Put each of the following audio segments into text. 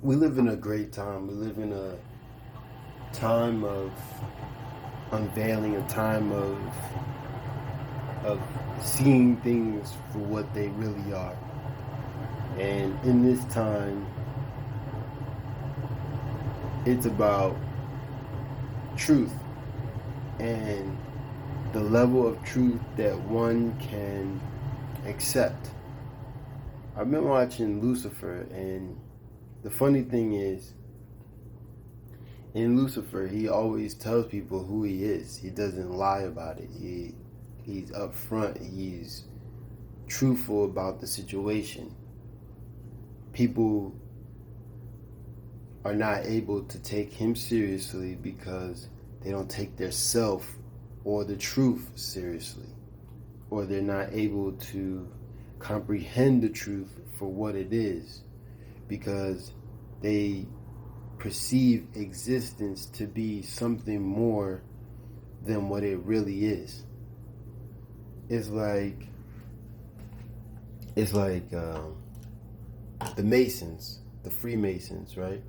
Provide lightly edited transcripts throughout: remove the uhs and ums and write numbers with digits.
We live in a great time. We live in a time of unveiling, a time of seeing things for what they really are. And in this time, it's about truth and the level of truth that one can accept. I've been watching Lucifer, and the funny thing is, in Lucifer, he always tells people who he is. He doesn't lie about it. He's upfront. He's truthful about the situation. People are not able to take him seriously because they don't take their self or the truth seriously, or they're not able to comprehend the truth for what it is because they perceive existence to be something more than what it really is. It's like the Masons, the Freemasons, right?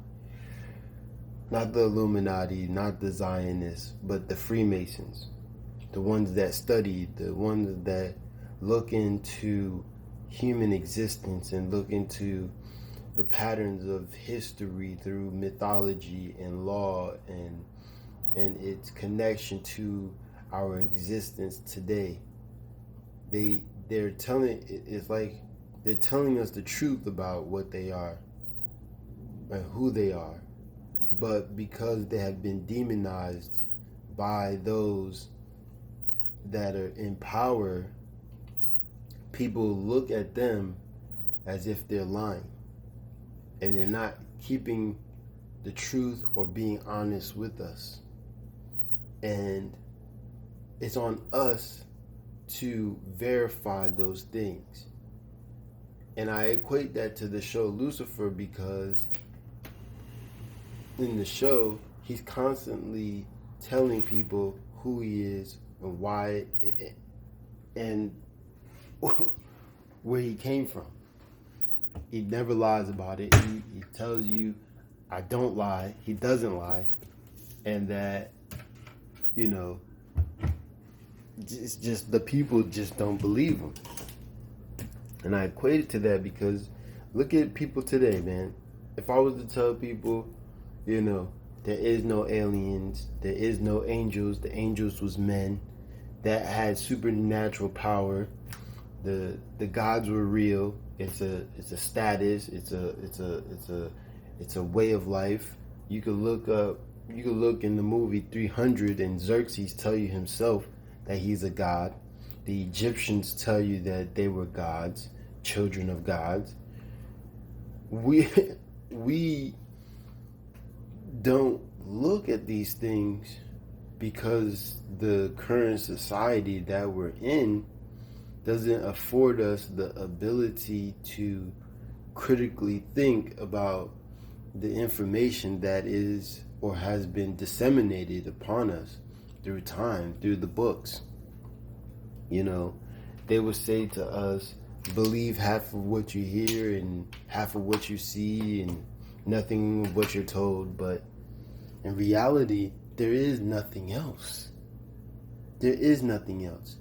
Not the Illuminati, not the Zionists, but the Freemasons. The ones that study, the ones that look into human existence and look into the patterns of history through mythology and law and its connection to our existence today. They're telling it's like they're telling us the truth about what they are and who they are. But because they have been demonized by those that are in power, people look at them as if they're lying. And they're not keeping the truth or being honest with us. And it's on us to verify those things. And I equate that to the show Lucifer because in the show, he's constantly telling people who he is and why and where he came from. He never lies about it. He tells you, I don't lie. He doesn't lie. And that, it's just the people just don't believe him. And I equate it to that because look at people today, man. If I was to tell people, there is no aliens, there is no angels, the angels was men that had supernatural power, the gods were real, it's a status, it's a way of life. You could look in the movie 300 and Xerxes tell you himself that he's a god. The Egyptians tell you that they were gods, children of gods. We don't look at these things because the current society that we're in doesn't afford us the ability to critically think about the information that is or has been disseminated upon us through time, through the books. They would say to us, believe half of what you hear and half of what you see and nothing of what you're told. But in reality, there is nothing else. There is nothing else.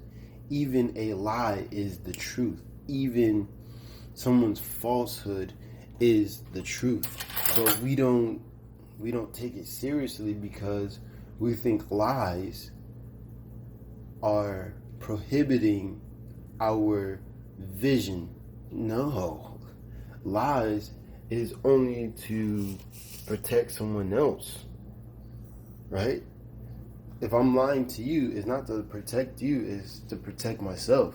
Even a lie is the truth. Even someone's falsehood is the truth. But we don't take it seriously because we think lies are prohibiting our vision. No. Lies is only to protect someone else. Right? If I'm lying to you, it's not to protect you, it's to protect myself.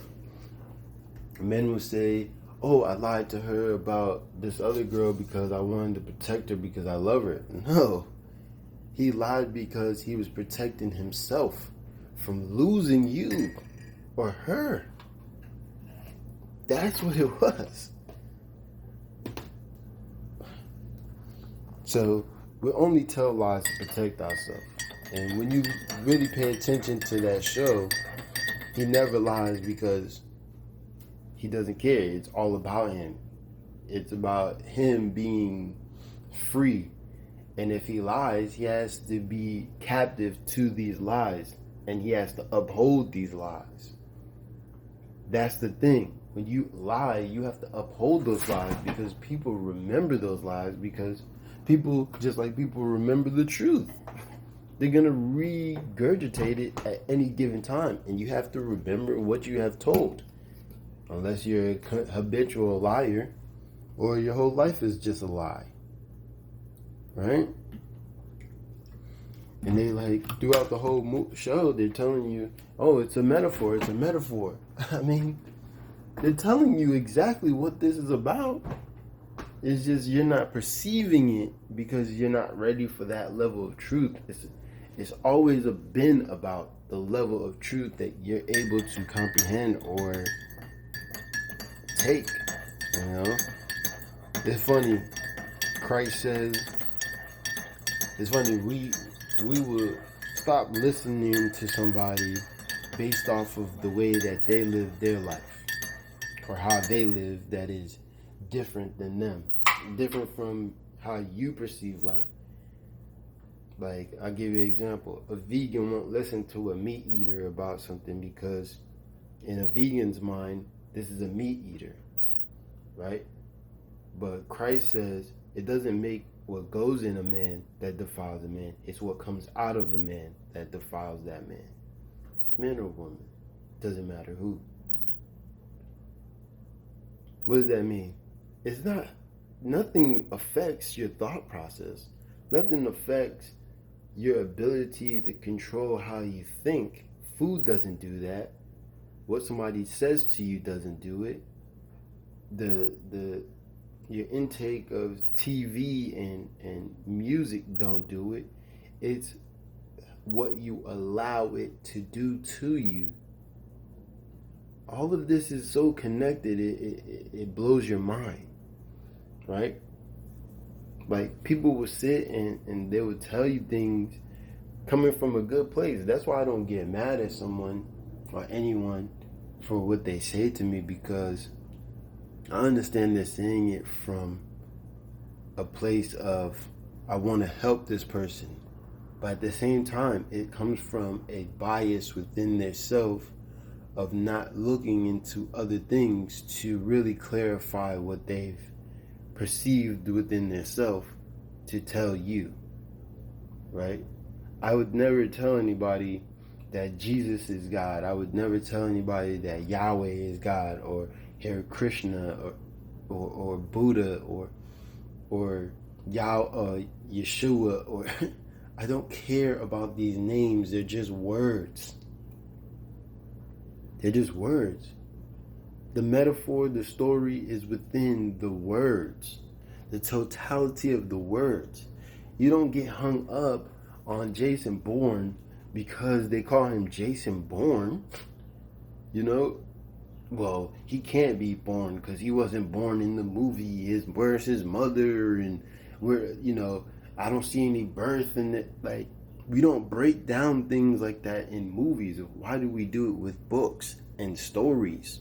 Men will say, oh, I lied to her about this other girl because I wanted to protect her because I love her. No. He lied because he was protecting himself from losing you or her. That's what it was. So we only tell lies to protect ourselves. And when you really pay attention to that show, he never lies because he doesn't care. It's all about him. It's about him being free. And if he lies, he has to be captive to these lies. And he has to uphold these lies. That's the thing. When you lie, you have to uphold those lies, because people remember those lies, because people, just like people remember the truth, they're going to regurgitate it at any given time. And you have to remember what you have told. Unless you're a habitual liar, or your whole life is just a lie. Right? And they, like, throughout the whole show, they're telling you, oh, it's a metaphor, it's a metaphor. I mean, they're telling you exactly what this is about. It's just you're not perceiving it because you're not ready for that level of truth. It's always been about the level of truth that you're able to comprehend or take. You know? It's funny. Christ says, it's funny, we will stop listening to somebody based off of the way that they live their life, or how they live that is different than them, different from how you perceive life. Like, I'll give you an example. A vegan won't listen to a meat eater about something, because in a vegan's mind, this is a meat eater, right? But Christ says it doesn't make what goes in a man that defiles a man. It's what comes out of a man that defiles that man. Man or woman. Doesn't matter who. What does that mean? It's not, nothing affects your thought process. Nothing affects your ability to control how you think. Food doesn't do that. What somebody says to you doesn't do it. Your intake of TV and music don't do it. It's what you allow it to do to you. All of this is so connected, it blows your mind, right? Like, people will sit and they will tell you things coming from a good place. That's why I don't get mad at someone or anyone for what they say to me, because I understand they're saying it from a place of, I want to help this person. But at the same time, it comes from a bias within their self of not looking into other things to really clarify what they've perceived within their self to tell you, right? I would never tell anybody that Jesus is God. I would never tell anybody that Yahweh is God, or Hare Krishna, or Buddha, or Yeshua, or I don't care about these names. They're just words. They're just words. The metaphor, the story is within the words, the totality of the words. You don't get hung up on Jason Bourne because they call him Jason Bourne. You know, well, he can't be born because he wasn't born in the movie. Where's his mother? And where, I don't see any birth in it. Like, we don't break down things like that in movies. Why do we do it with books and stories?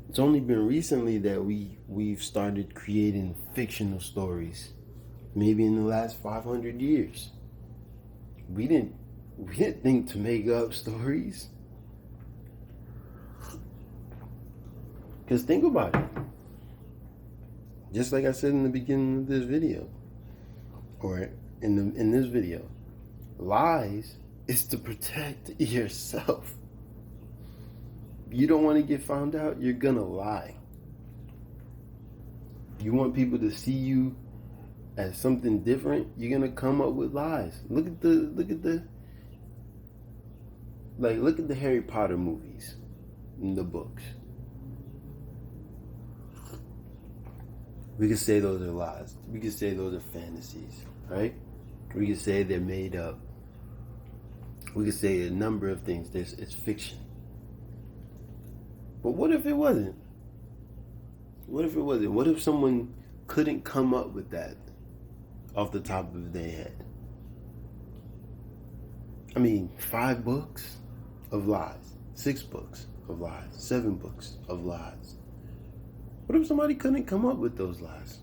It's only been recently that we've started creating fictional stories. Maybe in the last 500 years. We didn't think to make up stories. Because think about it. Just like I said in the beginning of this video, or in this video, lies is to protect yourself. You don't want to get found out, you're gonna lie. You want people to see you as something different, you're gonna come up with lies. Look at the Harry Potter movies and the books. We could say those are lies. We could say those are fantasies, right? We could say they're made up. We could say a number of things. It's fiction. But what if it wasn't? What if it wasn't? What if someone couldn't come up with that off the top of their head? I mean, 5 books of lies, 6 books of lies, 7 books of lies. What if somebody couldn't come up with those lies?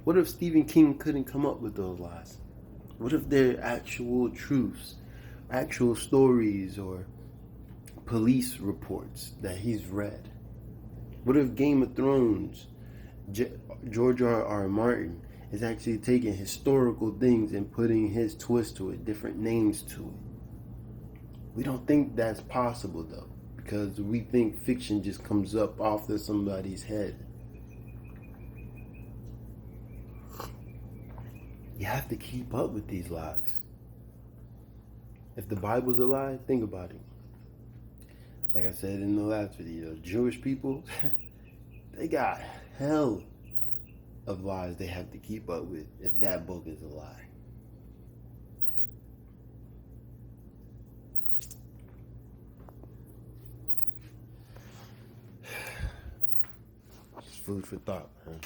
What if Stephen King couldn't come up with those lies? What if they're actual truths, actual stories, or police reports that he's read? What if Game of Thrones, George R. Martin, is actually taking historical things and putting his twist to it, different names to it? We don't think that's possible, though, because we think fiction just comes up off of somebody's head. You have to keep up with these lies. If the Bible's a lie, think about it. Like I said in the last video, Jewish people, they got hell of lies they have to keep up with if that book is a lie. Just food for thought, man.